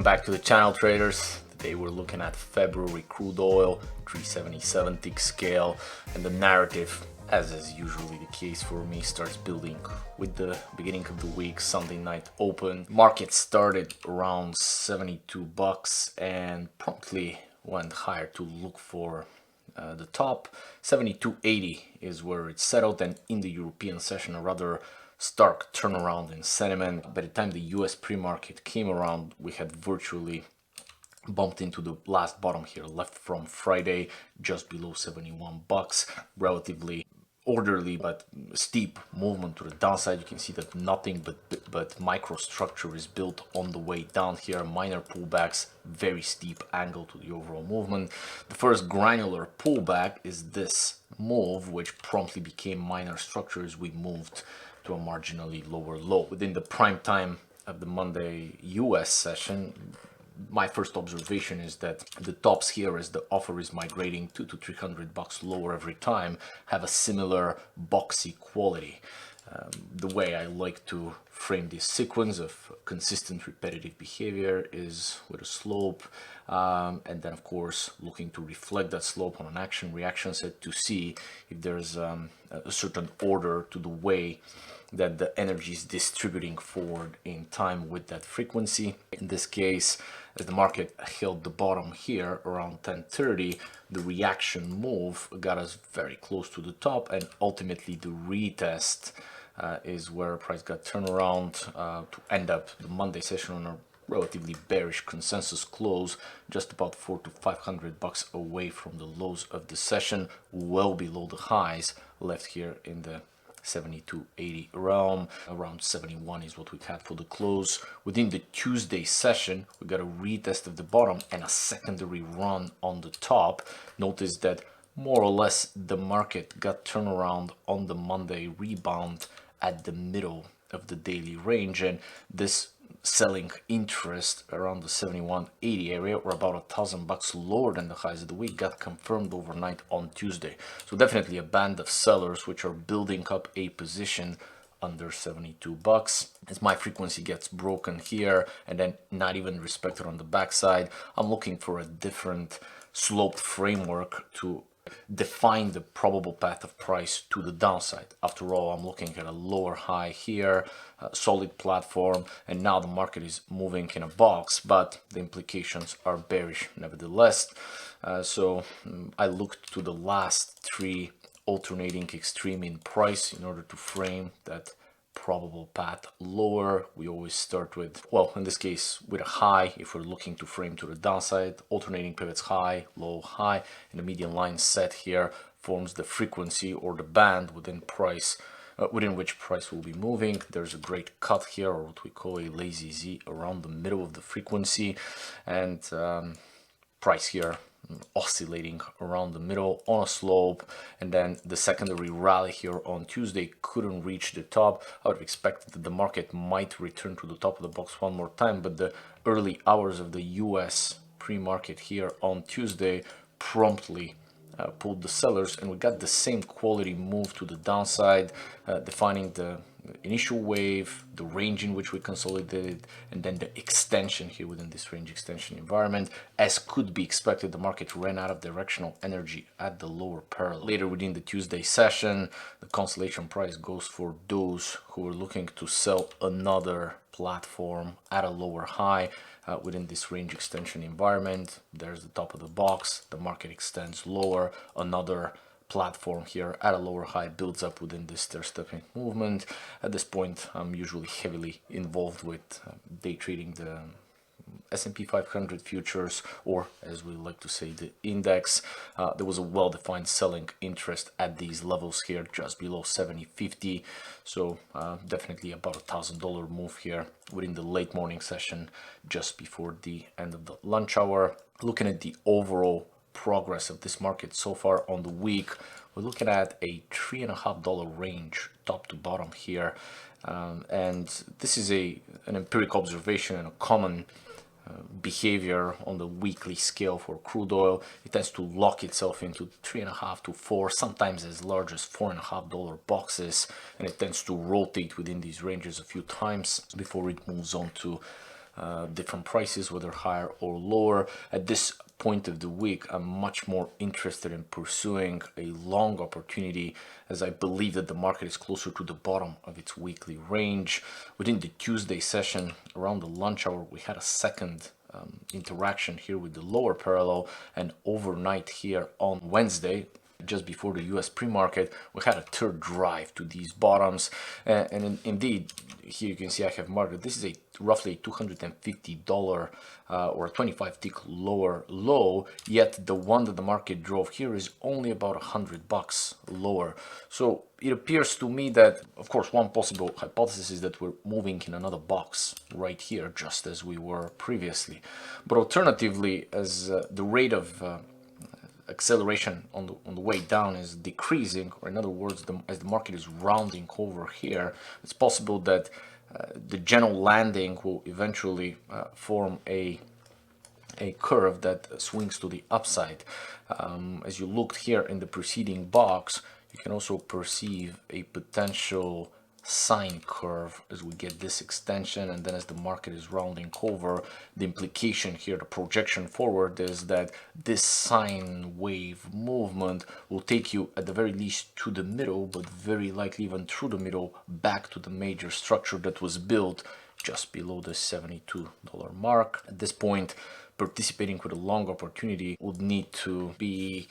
Welcome back to the channel, traders. Today we're looking at February crude oil, 377 tick scale, and the narrative, as is usually the case for me, starts building with the beginning of the week. Sunday night open, market started around 72 bucks and promptly went higher to look for the top. 72.80 is where it settled, and in the European session a rather stark turnaround in sentiment. By the time the US pre-market came around, we had virtually bumped into the last bottom here, left from Friday, just below 71 bucks. Relatively orderly but steep movement to the downside. You can see that nothing but microstructure is built on the way down here. Minor pullbacks, very steep angle to the overall movement. The first granular pullback is this move, which promptly became minor structure as we moved to a marginally lower low. Within the prime time of the Monday US session, my first observation is that the tops here, as the offer is migrating 200 to 300 bucks lower every time, have a similar boxy quality. The way I like to frame this sequence of consistent repetitive behavior is with a slope, and then of course looking to reflect that slope on an action reaction set to see if there's a certain order to the way that the energy is distributing forward in time with that frequency. In this case, as the market held the bottom here around 10:30, the reaction move got us very close to the top, and ultimately the retest is where price got turned around to end up the Monday session on a relatively bearish consensus close, just about 400 to 500 bucks away from the lows of the session, well below the highs left here in the 72.80 realm. Around 71 is what we had for the close. Within the Tuesday session, we got a retest of the bottom and a secondary run on the top. Notice that more or less the market got turned around on the Monday rebound at the middle of the daily range, and this selling interest around the 71.80 area, or about 1,000 bucks lower than the highs of the week, got confirmed overnight on Tuesday. So definitely a band of sellers which are building up a position under 72 bucks. As my frequency gets broken here and then not even respected on the backside, I'm looking for a different sloped framework to define the probable path of price to the downside. After all, I'm looking at a lower high here, a solid platform, and now the market is moving in a box, but the implications are bearish nevertheless. So I looked to the last three alternating extreme in price in order to frame that probable path lower. We always start with, well, in this case with a high if we're looking to frame to the downside. Alternating pivots, high, low, high, and the median line set here forms the frequency or the band within price within which price will be moving. There's a great cut here, or what we call a lazy Z, around the middle of the frequency, and price here oscillating around the middle on a slope. And then the secondary rally here on Tuesday couldn't reach the top. I would have expected that the market might return to the top of the box one more time, but the early hours of the US pre-market here on Tuesday promptly pulled the sellers, and we got the same quality move to the downside, defining the initial wave, the range in which we consolidated, and then the extension here within this range extension environment. As could be expected, the market ran out of directional energy at the lower parallel. Later within the Tuesday session, the consolation price goes for those who are looking to sell another platform at a lower high within this range extension environment. There's the top of the box, the market extends lower, another platform here at a lower high builds up within this stair-stepping movement. At this point, I'm usually heavily involved with day trading the S&P 500 futures, or as we like to say, the index. There was a well-defined selling interest at these levels here, just below 70.50. So definitely about $1,000 move here within the late morning session, just before the end of the lunch hour. Looking at the overall progress of this market so far on the week, we're looking at a $3.50 range top to bottom here, and this is an empirical observation and a common behavior on the weekly scale for crude oil. It tends to lock itself into 3.5 to 4, sometimes as large as $4.50 boxes, and it tends to rotate within these ranges a few times before it moves on to different prices, whether higher or lower. At this point of the week, I'm much more interested in pursuing a long opportunity, as I believe that the market is closer to the bottom of its weekly range. Within the Tuesday session, around the lunch hour, we had a second interaction here with the lower parallel, and overnight here on Wednesday, just before the US pre-market, we had a third drive to these bottoms, indeed here you can see I have marked it. This is a roughly $250 or 25 tick lower low, yet the one that the market drove here is only about $100 lower. So it appears to me that, of course, one possible hypothesis is that we're moving in another box right here, just as we were previously. But alternatively, as the rate of acceleration on the way down is decreasing, or in other words, as the market is rounding over here, it's possible that the general landing will eventually form a curve that swings to the upside. As you looked here in the preceding box, you can also perceive a potential sine curve as we get this extension, and then as the market is rounding over, the implication here, the projection forward, is that this sine wave movement will take you at the very least to the middle, but very likely even through the middle, back to the major structure that was built just below the $72 mark. At this point, participating with a long opportunity would need to be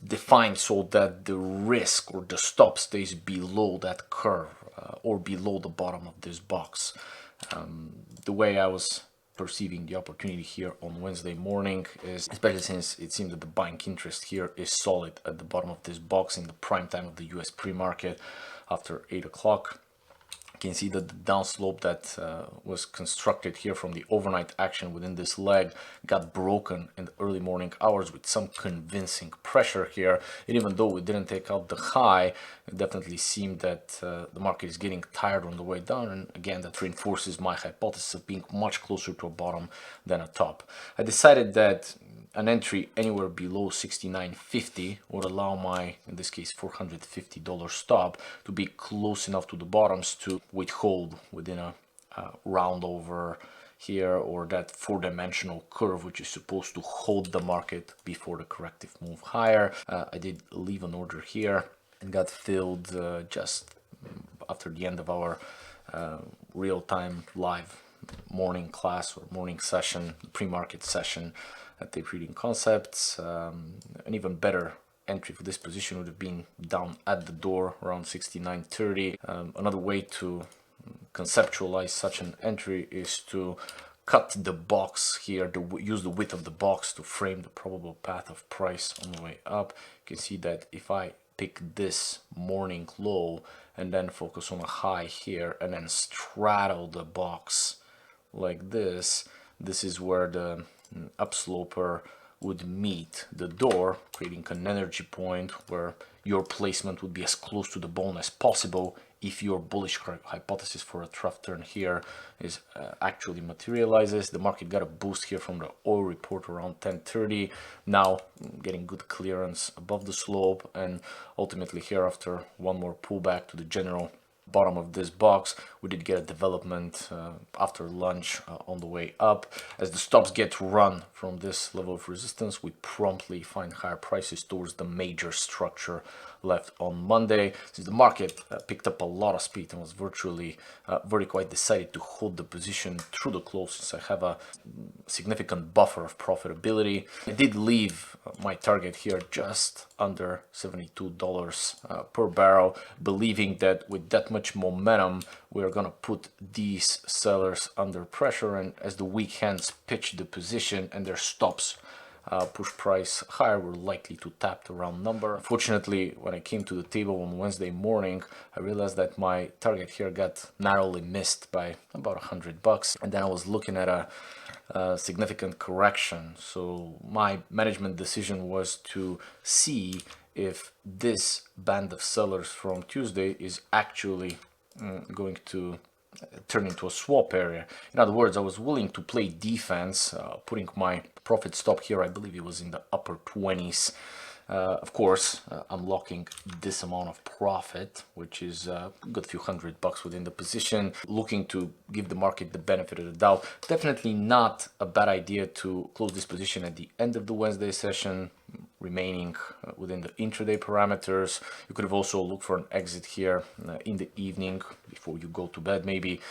defined so that the risk or the stop stays below that curve or below the bottom of this box. The way I was perceiving the opportunity here on Wednesday morning is, especially since it seems that the buying interest here is solid at the bottom of this box in the prime time of the US pre-market after 8 o'clock. You can see that the downslope that was constructed here from the overnight action within this leg got broken in the early morning hours with some convincing pressure here. And even though we didn't take out the high, it definitely seemed that the market is getting tired on the way down. And again, that reinforces my hypothesis of being much closer to a bottom than a top. I decided that an entry anywhere below 69.50 would allow my, in this case, $450 stop to be close enough to the bottoms to withhold within a round over here, or that four-dimensional curve which is supposed to hold the market before the corrective move higher. I did leave an order here and got filled just after the end of our real-time live morning class or morning session, pre-market session at Tape-reading Concepts. An even better entry for this position would have been down at the door around 69.30. Another way to conceptualize such an entry is to cut the box here, use the width of the box to frame the probable path of price on the way up. You can see that if I pick this morning low and then focus on a high here and then straddle the box like this, this is where the upsloper would meet the door, creating an energy point where your placement would be as close to the bone as possible if your bullish hypothesis for a trough turn here is actually materializes. The market got a boost here from the oil report around 10:30, now getting good clearance above the slope, and ultimately here, after one more pullback to the general bottom of this box, we did get a development after lunch on the way up. As the stops get run from this level of resistance, we promptly find higher prices towards the major structure left on Monday. Since the market picked up a lot of speed and was virtually very quite decided to hold the position through the close, since I have a significant buffer of profitability, I did leave my target here just under $72 per barrel, believing that with that much momentum we're gonna put these sellers under pressure, and as the weak hands pitch the position and their stops push price higher, we're likely to tap the round number. Unfortunately, when I came to the table on Wednesday morning, I realized that my target here got narrowly missed by about $100, and then I was looking at a significant correction. So my management decision was to see if this band of sellers from Tuesday is actually going to turn into a swap area. In other words, I was willing to play defense, putting my profit stop here, I believe it was in the upper 20s, Of course, unlocking this amount of profit, which is a good few $100 within the position, looking to give the market the benefit of the doubt. Definitely not a bad idea to close this position at the end of the Wednesday session, remaining within the intraday parameters. You could have also looked for an exit here in the evening before you go to bed, maybe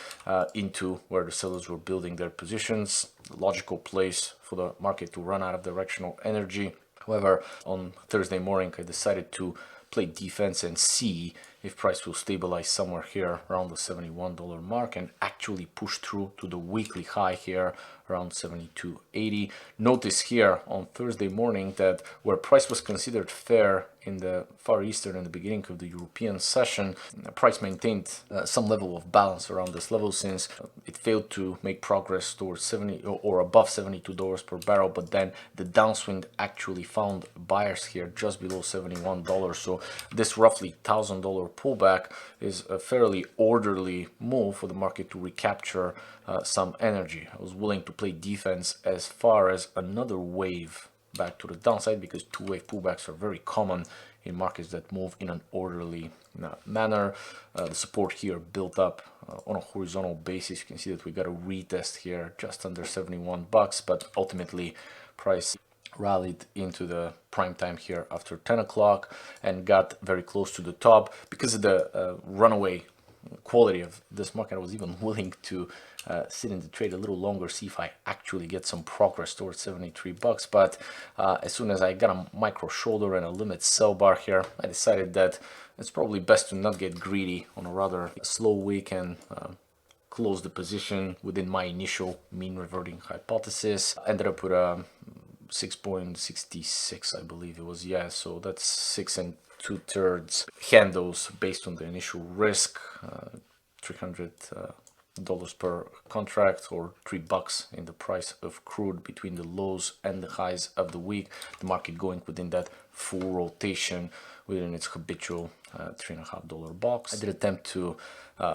into where the sellers were building their positions. Logical place for the market to run out of directional energy. However, on Thursday morning, I decided to play defense and see if price will stabilize somewhere here around the $71 mark and actually push through to the weekly high here around 72.80. Notice here on Thursday morning that where price was considered fair in the Far Eastern in the beginning of the European session, price maintained some level of balance around this level since it failed to make progress towards 70 or above $72 per barrel, but then the downswing actually found buyers here just below $71. So this roughly $1,000 pullback is a fairly orderly move for the market to recapture some energy. I was willing to play defense as far as another wave back to the downside, because two-wave pullbacks are very common in markets that move in an orderly manner. The support here built up on a horizontal basis. You can see that we got a retest here just under $71, but ultimately price rallied into the prime time here after 10 o'clock and got very close to the top. Because of the runaway quality of this market, I was even willing to sit in the trade a little longer, see if I actually get some progress towards $73. But as soon as I got a micro shoulder and a limit sell bar here, I decided that it's probably best to not get greedy on a rather slow week and close the position within my initial mean reverting hypothesis. I ended up with a 6.66, I believe it was. Yeah, so that's 6 2/3 handles based on the initial risk, $300 per contract, or $3 in the price of crude between the lows and the highs of the week. The market going within that full rotation within its habitual $3.50 box. I did attempt to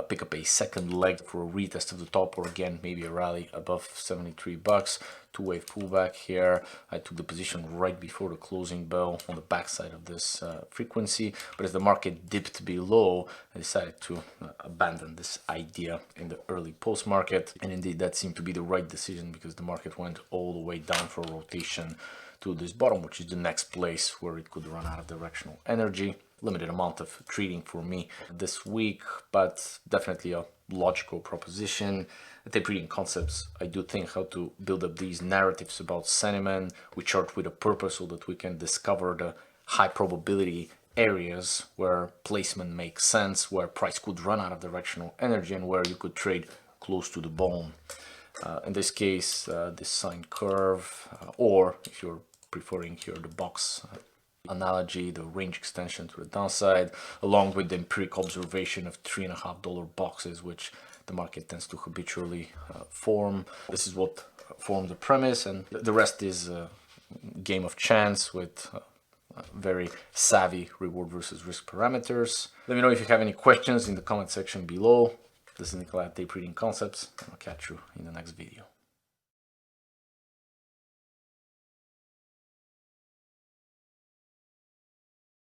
pick up a second leg for a retest of the top, or again maybe a rally above $73. Two-wave pullback here. I took the position right before the closing bell on the backside of this frequency, but as the market dipped below, I decided to abandon this idea in the early post market, and indeed that seemed to be the right decision, because the market went all the way down for a rotation to this bottom, which is the next place where it could run out of directional energy. Limited amount of trading for me this week, but definitely a logical proposition. Tapereading concepts, I do think how to build up these narratives about sentiment. We chart with a purpose so that we can discover the high probability areas where placement makes sense, where price could run out of directional energy, and where you could trade close to the bone. In this case, this sine curve, or if you're preferring here the box analogy, the range extension to the downside, along with the empirical observation of $3.50 boxes, which the market tends to habitually form. This is what forms the premise, and the rest is a game of chance with very savvy reward versus risk parameters. Let me know if you have any questions in the comment section below. This is Nikolai at Tapereading Concepts, and I'll catch you in the next video.